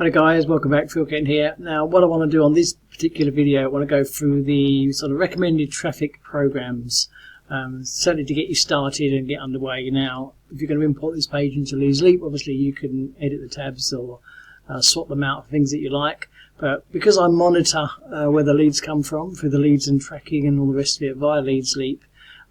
Hello guys, welcome back. Phil Kent here. Now what I want to do on this particular video, I want to go through the sort of recommended traffic programs, certainly to get you started and get underway. Now if you're going to import this page into Leads Leap, obviously you can edit the tabs or swap them out for things that you like, but because I monitor where the leads come from through the leads and tracking and all the rest of it via Leads Leap,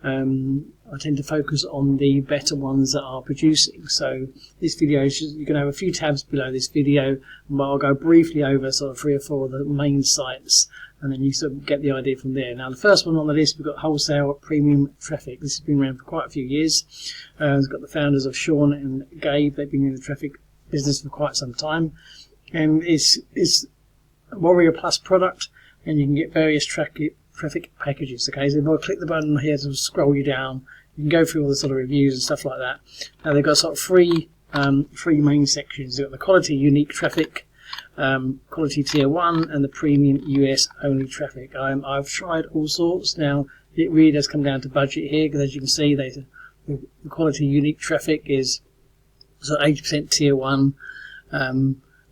I tend to focus on the better ones that are producing. So this video, you can have a few tabs below this video, but I'll go briefly over sort of 3 or 4 of the main sites, and then you sort of get the idea from there. Now the first one on the list, we've got Wholesale Premium Traffic. This has been around for quite a few years. It's got the founders of Sean and Gabe. They've been in the traffic business for quite some time, and it's a Warrior Plus product, and you can get various traffic packages. Okay, so if I click the button here to scroll you down, you can go through all the sort of reviews and stuff like that. Now they've got sort of three main sections. They've got the quality unique traffic, quality tier 1, and the premium US only traffic. I've tried all sorts. Now it really does come down to budget here, because as you can see, the quality unique traffic is sort of 80% tier 1.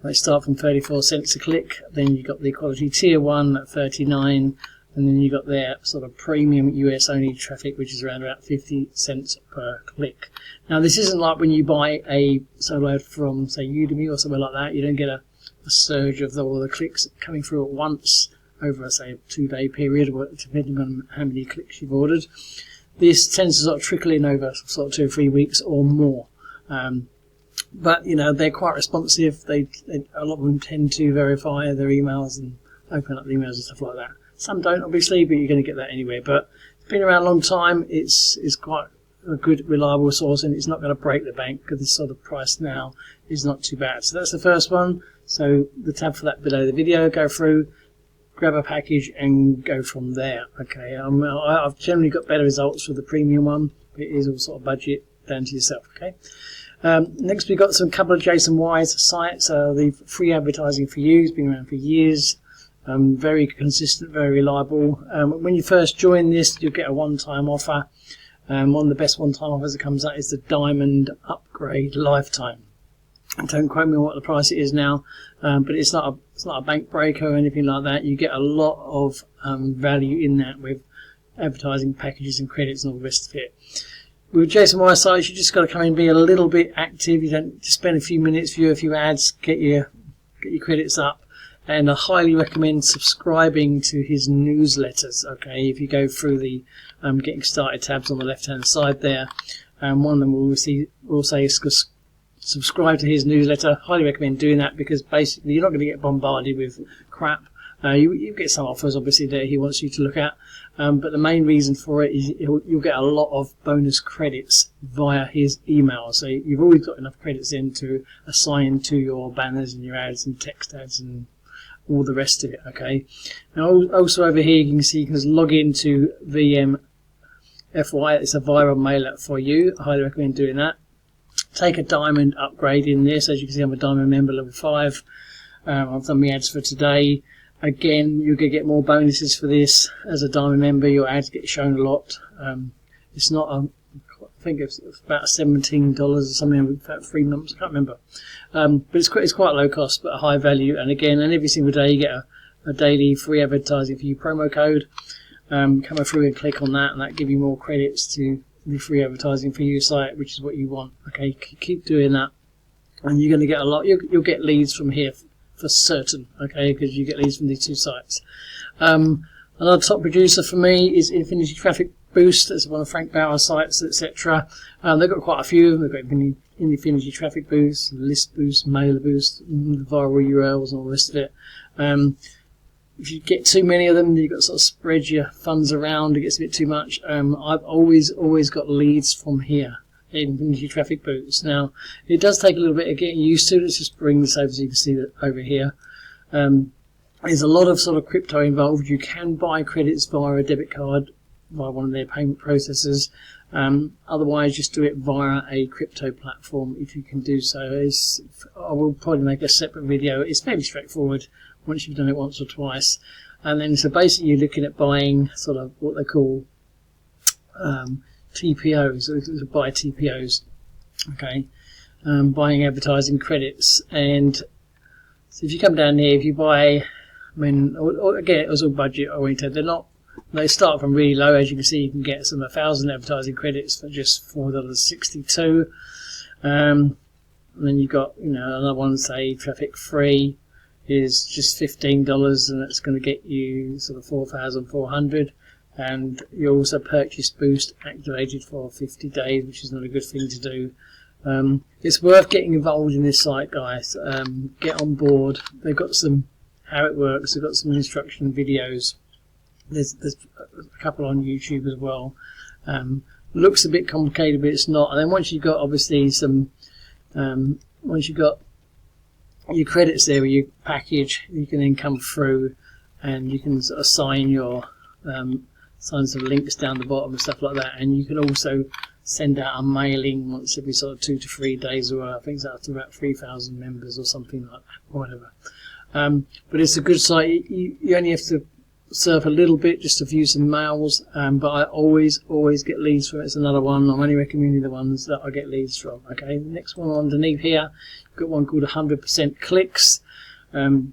They start from 34 cents a click. Then you've got the quality tier 1 at 39. And then you got their sort of premium US only traffic, which is around about 50 cents per click. Now this isn't like when you buy a solo ad from say Udemy or somewhere like that. You don't get a surge of all the clicks coming through at once over say a 2-day period, depending on how many clicks you've ordered. This tends to sort of trickle in over sort of 2 or 3 weeks or more. But you know, they're quite responsive. A lot of them tend to verify their emails and open up the emails and stuff like that. Some don't, obviously, but you're going to get that anyway. But it's been around a long time. It's quite a good, reliable source, and it's not going to break the bank, because this sort of price now is not too bad. So that's the first one. So the tab for that below the video, go through, grab a package, and go from there. Okay, I've generally got better results with the premium one, but it is all sort of budget, down to yourself. Okay. Next, we've got some couple of Jason Wise sites. The free advertising for you has been around for years. Very consistent, very reliable. When you first join this, you'll get a one-time offer. One of the best one-time offers that comes out is the Diamond Upgrade Lifetime. Don't quote me on what the price it is now, but it's not a bank breaker or anything like that. You get a lot of value in that with advertising packages and credits and all the rest of it. With Jason Wise sites, you just got to come in and be a little bit active. You don't just spend a few minutes, view a few ads, get your credits up. And I highly recommend subscribing to his newsletters. Okay, if you go through the getting started tabs on the left hand side there, one of them will say subscribe to his newsletter. Highly recommend doing that, because basically you're not going to get bombarded with crap. You get some offers obviously that he wants you to look at, but the main reason for it is you'll get a lot of bonus credits via his email. So you've always got enough credits in to assign to your banners and your ads and text ads and all the rest of it. Okay. Now also over here you can see you can just log into VMFY. It's a viral mailer for you. I highly recommend doing that. Take a diamond upgrade in this. As you can see, I'm a diamond member level 5. I've done my ads for today. Again, you're going to get more bonuses for this. As a diamond member, your ads get shown a lot. It's not I think it's about $17 or something, about 3 months, I can't remember. But it's quite low cost, but a high value. And again, every single day you get a daily free advertising for you promo code. Come through and click on that, and that give you more credits to the free advertising for you site, which is what you want. Okay, keep doing that, and you're going to get a lot. You'll get leads from here for certain. Okay, because you get leads from these 2 sites. Another top producer for me is Infinity Traffic Boost. That's one of Frank Bauer's sites, etc. They've got quite a few of them. They've got Infinity Traffic Boost, List Boost, Mailer Boost, viral URLs, and all the rest of it. If you get too many of them, you've got to sort of spread your funds around. It gets a bit too much. I've always got leads from here, Infinity Traffic Boost. Now, it does take a little bit of getting used to. Let's just bring this over so you can see that over here. There's a lot of sort of crypto involved. You can buy credits via a debit card, via one of their payment processors. Otherwise, just do it via a crypto platform if you can do so. I will probably make a separate video. It's fairly straightforward once you've done it once or twice. And then so basically you're looking at buying sort of what they call TPOs, so buy TPOs. Okay, buying advertising credits, and So if you come down here, if you buy, I mean, again, it was all budget oriented. They start from really low. As you can see, you can get some 1,000 advertising credits for just $4.62. And then you've got, another one, say traffic free is just $15, and that's going to get you sort of 4,400. And you also purchase Boost activated for 50 days, which is not a good thing to do. It's worth getting involved in this site, guys. Get on board. They've got how it works. They've got some instruction videos. There's a couple on YouTube as well. Looks a bit complicated, but it's not. And then once you've got obviously once you've got your credits there with your package, you can then come through and you can sort of sign some links down the bottom and stuff like that. And you can also send out a mailing once every sort of 2 to 3 days, or I think it's up to about 3,000 members or something like that, or whatever. But it's a good site. You only have to surf a little bit just to view some mails, but I always get leads from it. It's another one. I'm only recommending the ones that I get leads from. Okay, the next one underneath here, you've got one called 100% Clicks. The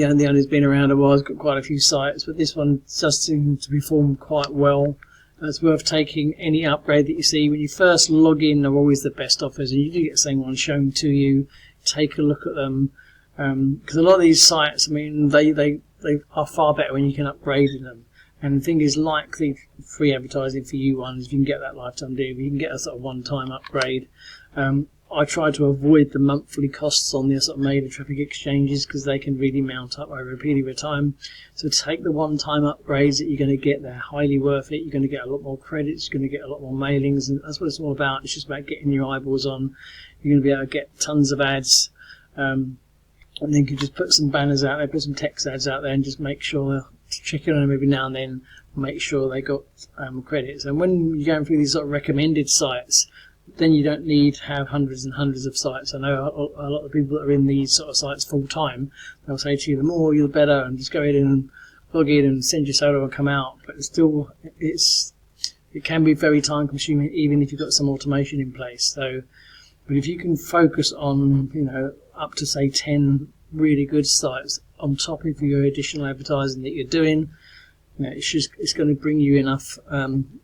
owner's been around a while. It's got quite a few sites, but this one does seem to perform quite well. It's worth taking any upgrade that you see. When you first log in, they're always the best offers, and you do get the same one shown to you. Take a look at them, because a lot of these sites, I mean, they are far better when you can upgrade in them. And the thing is, like the free advertising for you ones, you can get that lifetime deal. You can get a sort of one-time upgrade. I try to avoid the monthly costs on the sort of major traffic exchanges, because they can really mount up over a period of time. So take the one-time upgrades that you're going to get. They're highly worth it. You're going to get a lot more credits. You're going to get a lot more mailings, and that's what it's all about. It's just about getting your eyeballs on. You're going to be able to get tons of ads. And then you can just put some banners out there, put some text ads out there, and just make sure, check in on them every now and then, make sure they got credits. And when you're going through these sort of recommended sites, then you don't need to have hundreds and hundreds of sites. I know a lot of people that are in these sort of sites full time, they'll say to you, the more you're the better, and just go in and log in and send your solo and come out. But still, it can be very time consuming, even if you've got some automation in place. So, but if you can focus on, up to say 10 really good sites on top of your additional advertising that you're doing, it's going to bring you enough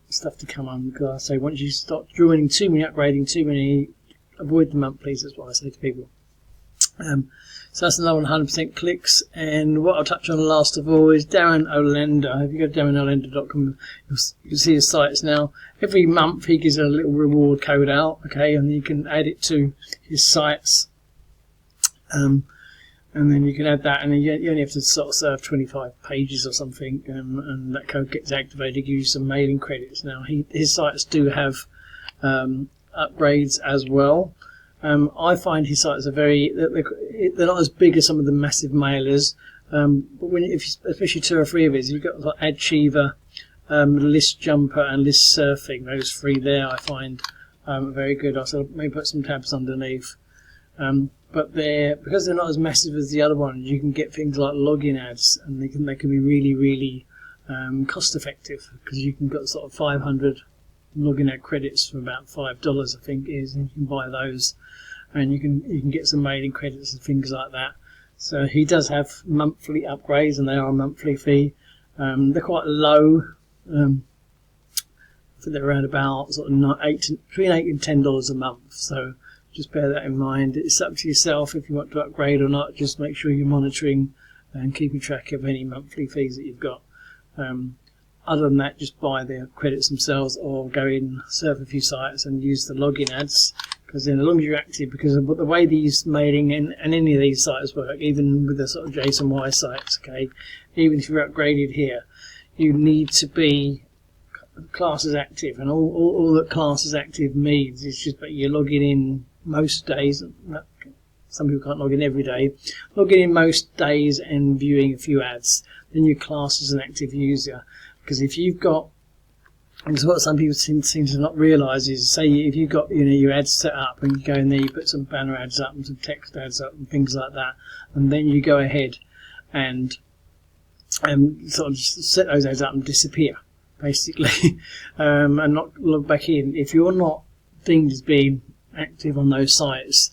stuff to come on. Because I say, once you start joining too many, upgrading too many, avoid the monthlies. That's what I say to people. So that's another 100% Clicks. And what I'll touch on last of all is Darren Olender. If you go to darrenolender.com, you'll see his sites now. Every month he gives a little reward code out, okay, and you can add it to his sites. And then you can add that, and then you only have to sort of serve 25 pages or something, and that code gets activated to give you some mailing credits. Now, his sites do have upgrades as well. I find his sites are they're not as big as some of the massive mailers, but especially 2 or 3 of his, you've got like AdCheaver, List Jumper, and List Surfing. Those 3 there I find very good. I'll maybe put some tabs underneath. But because they're not as massive as the other ones, you can get things like login ads, and they can be really, really cost effective, because you can get sort of 500 login ad credits for about $5, I think it is, and you can buy those, and you can get some mailing credits and things like that. So he does have monthly upgrades, and they are a monthly fee. They're quite low. I think they're around about sort of between $8 and $10 a month. So just bear that in mind. It's up to yourself if you want to upgrade or not. Just make sure you're monitoring and keeping track of any monthly fees that you've got. Other than that, just buy the credits themselves, or go in, surf a few sites and use the login ads, because then as long as you're active, because of the way these mailing and any of these sites work, even with the sort of JSON-Y sites, okay, even if you're upgraded here, you need to be class as active, and all that class as active means is just that you're logging in most days. Some people can't log in every day. Logging in most days and viewing a few ads, then you're classed as an active user. Because if you've got, and what some people seem to not realise is, say if you've got your ads set up, and you go in there, you put some banner ads up and some text ads up and things like that, and then you go ahead and sort of set those ads up and disappear, basically, and not log back in. If you're not deemed as being active on those sites,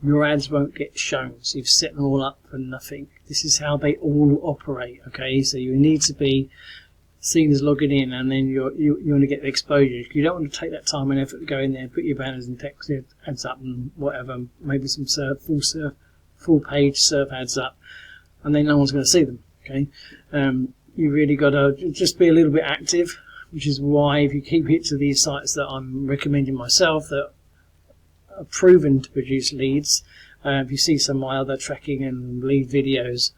your ads won't get shown. So you've set them all up for nothing. This is how they all operate. Okay, so you need to be seen as logging in, and then you want to get the exposure. You don't want to take that time and effort to go in there, put your banners and text ads up and whatever, maybe some full page surf ads up, and then no one's going to see them. Okay, you really got to just be a little bit active, which is why if you keep it to these sites that I'm recommending myself that are proven to produce leads, if you see some of my other tracking and lead videos,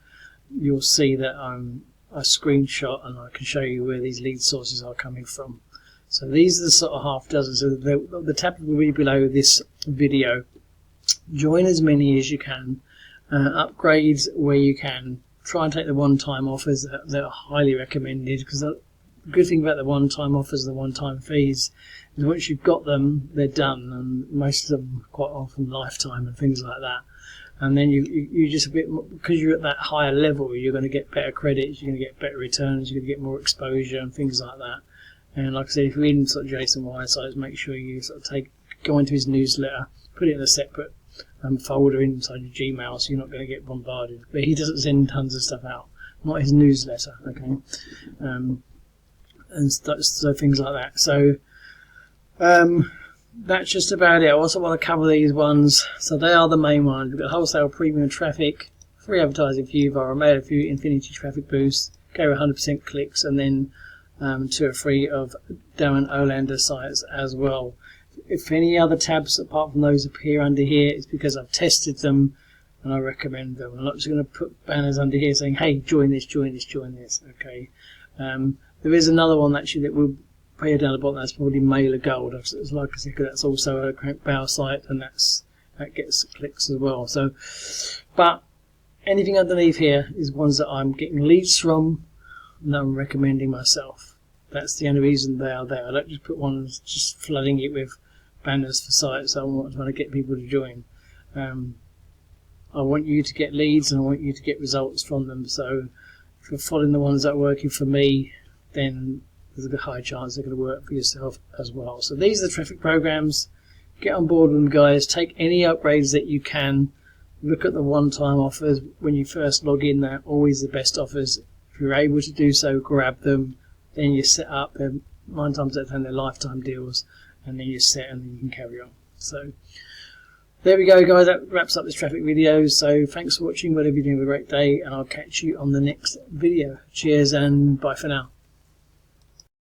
you'll see that I screenshot and I can show you where these lead sources are coming from. So these are the sort of half dozen. So the tab will be below this video. Join as many as you can. Upgrade where you can. Try and take the one-time offers that are highly recommended, because the good thing about the one-time offers and the one-time fees is once you've got them, they're done, and most of them quite often lifetime and things like that. And then you just a bit, because you're at that higher level, you're going to get better credits, you're going to get better returns, you're going to get more exposure and things like that. And like I said, if you're in sort of Jason Wiresides, make sure you sort of go into his newsletter, put it in a separate folder inside your Gmail, so you're not going to get bombarded. But he doesn't send tons of stuff out, not his newsletter, okay? And so things like that. So that's just about it. I also want to cover these ones. So they are the main ones. We've got wholesale premium traffic, free advertising for you via Mail a Few, Infinity Traffic Boost, go 100% clicks, and then 2 or 3 of Darren Olander sites as well. If any other tabs apart from those appear under here, it's because I've tested them and I recommend them. I'm not just going to put banners under here saying, hey, join this, join this, join this. Okay. There is another one actually that will pay down the bottom. That's probably Mailer Gold. It's like I said, that's also a Crank Bow site, and that gets clicks as well. So, but anything underneath here is ones that I'm getting leads from and I'm recommending myself. That's the only reason they are there. I don't just put ones just flooding it with banners for sites. I'm trying to get people to join. I want you to get leads and I want you to get results from them. So if you're following the ones that are working for me, then there's a high chance they're going to work for yourself as well. So these are the traffic programs. Get on board with them, guys. Take any upgrades that you can. Look at the one-time offers when you first log in. They're always the best offers. If you're able to do so, grab them. Then you set up. They're 9 times out of 10 they're lifetime deals, and then you're set, and then you can carry on. So there we go, guys. That wraps up this traffic video. So thanks for watching. Whatever you're doing, have a great day, and I'll catch you on the next video. Cheers and bye for now.